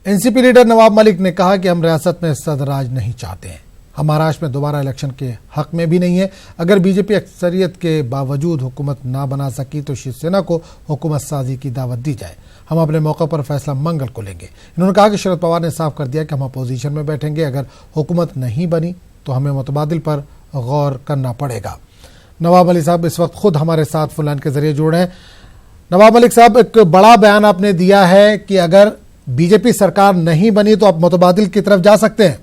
NCP leader Nawab Malik ने कहा कि हम रियासत में सदराज नहीं चाहते हैं, हम महाराष्ट्र में दोबारा इलेक्शन के हक में भी नहीं है। अगर बीजेपी अक्सरियत के बावजूद हुकूमत ना बना सकी तो शिवसेना को हुकूमत साजी की दावत दी जाए, हम अपने मौके पर फैसला मंगल को लेंगे। इन्होंने कहा कि शरद पवार ने साफ कर दिया कि हम अपोजिशन में बैठेंगे, अगर हुकूमत नहीं बनी तो हमें मुतबादिल पर गौर करना पड़ेगा। नवाब मलिक साहब इस वक्त खुद हमारे साथ फोन लाइन के जरिए जुड़ रहे हैं। नवाब मलिक साहब, एक बड़ा बयान आपने दिया है कि अगर बीजेपी सरकार नहीं बनी तो आप मुतबादिल की तरफ जा सकते हैं।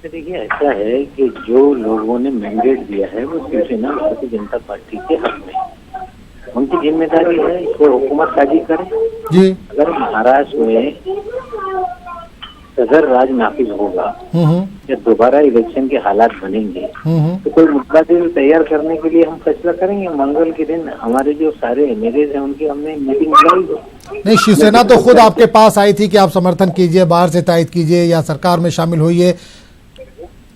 देखिए, ऐसा है कि जो लोगों ने मैंडेट दिया है वो शिवसेना भारतीय जनता पार्टी के हक में, उनकी जिम्मेदारी है इसको हुकूमत साजी करें जी। अगर महाराष्ट्र में सदर राज नाफिज होगा या दोबारा इलेक्शन के हालात बनेंगे तो कोई मुतबादिल तैयार करने के लिए हम फैसला करेंगे। मंगल के दिन हमारे जो सारे एमएलए हैं उनकी हमने मीटिंग बुलाई। नहीं, शिवसेना तो खुद आपके पास आई थी कि आप समर्थन कीजिए, बाहर से तायद कीजिए या सरकार में शामिल होइए,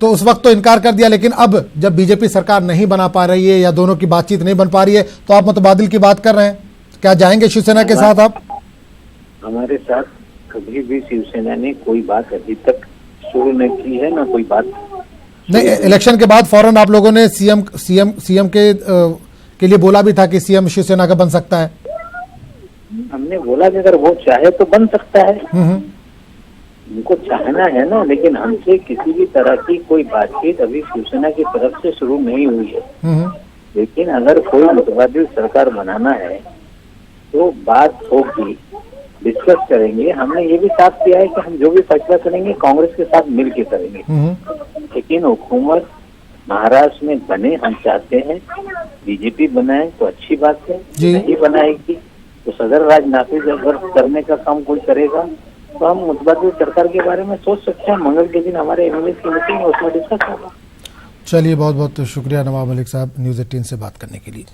तो उस वक्त तो इनकार कर दिया। लेकिन अब जब बीजेपी सरकार नहीं बना पा रही है या दोनों की बातचीत नहीं बन पा रही है तो आप मुतबादिल की बात कर रहे हैं, क्या जाएंगे शिवसेना के साथ आप? हमारे साथ कभी भी शिवसेना ने कोई बात अभी तक शुरू नहीं की है, ना कोई बात नहीं। इलेक्शन के बाद फौरन आप लोगों ने सीएम के लिए बोला भी था कि सीएम शिवसेना का बन सकता है। हमने बोला कि अगर वो चाहे तो बन सकता है, उनको चाहना है ना, लेकिन हमसे किसी भी तरह की कोई बातचीत अभी शिवसेना की तरफ से शुरू नहीं हुई है। लेकिन अगर कोई मुतबादिल सरकार बनाना है तो बात होगी, डिस्कस करेंगे। हमने ये भी साफ किया है कि हम जो भी फैसला करेंगे कांग्रेस के साथ मिल के करेंगे। लेकिन हुकूमत महाराष्ट्र में बने हम चाहते हैं, बीजेपी बनाए तो अच्छी बात है, नहीं बनाएगी तो सदर राज नाफिज अगर करने का काम कोई करेगा तो हम मुतबादिल सरकार के बारे में सोच सकते हैं। मंगल के दिन हमारे एमएलए की मीटिंग है, उसमें डिस्कस होगा। चलिए, बहुत बहुत शुक्रिया नवाब मलिक साहब न्यूज़ 18 से बात करने के लिए।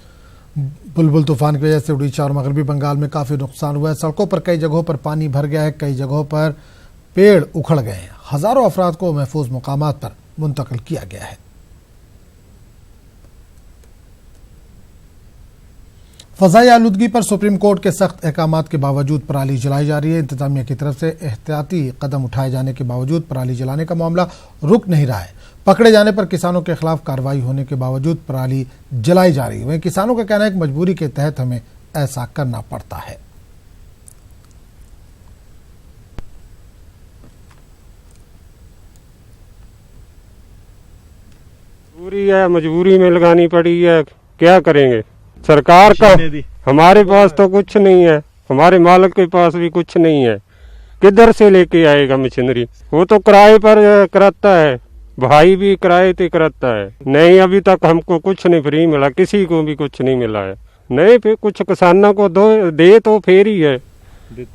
बुलबुल तूफान की वजह से उड़ीसा और मगरबी बंगाल में काफी नुकसान हुआ है। सड़कों पर कई जगहों पर पानी भर गया है, कई जगहों पर पेड़ उखड़ गए हैं। हजारों अफराद को महफूज मुकामात पर मुंतकिल किया गया है। फजाई आलूदगी पर सुप्रीम कोर्ट के सख्त अहकामात के बावजूद पराली जलाई जा रही है। इंतजामिया की तरफ से एहतियाती कदम उठाए जाने के बावजूद पराली जलाने का मामला रुक नहीं रहा है। पकड़े जाने पर किसानों के खिलाफ कार्रवाई होने के बावजूद पराली जलाई जा रही है। वहीं किसानों का कहना है कि मजबूरी के तहत हमें ऐसा करना पड़ता है। मजबूरी में लगानी पड़ी है, क्या करेंगे। सरकार का हमारे पास तो कुछ नहीं है, हमारे मालिक के पास भी कुछ नहीं है, किधर से लेके आएगा मशीनरी। वो तो किराए पर कराता है, भाई भी किराए पे कराता है। नहीं, अभी तक हमको कुछ नहीं फ्री मिला, किसी को भी कुछ नहीं मिला है। नहीं, फिर कुछ किसानों को दे तो फिर ही है,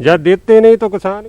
जब देते नहीं तो किसान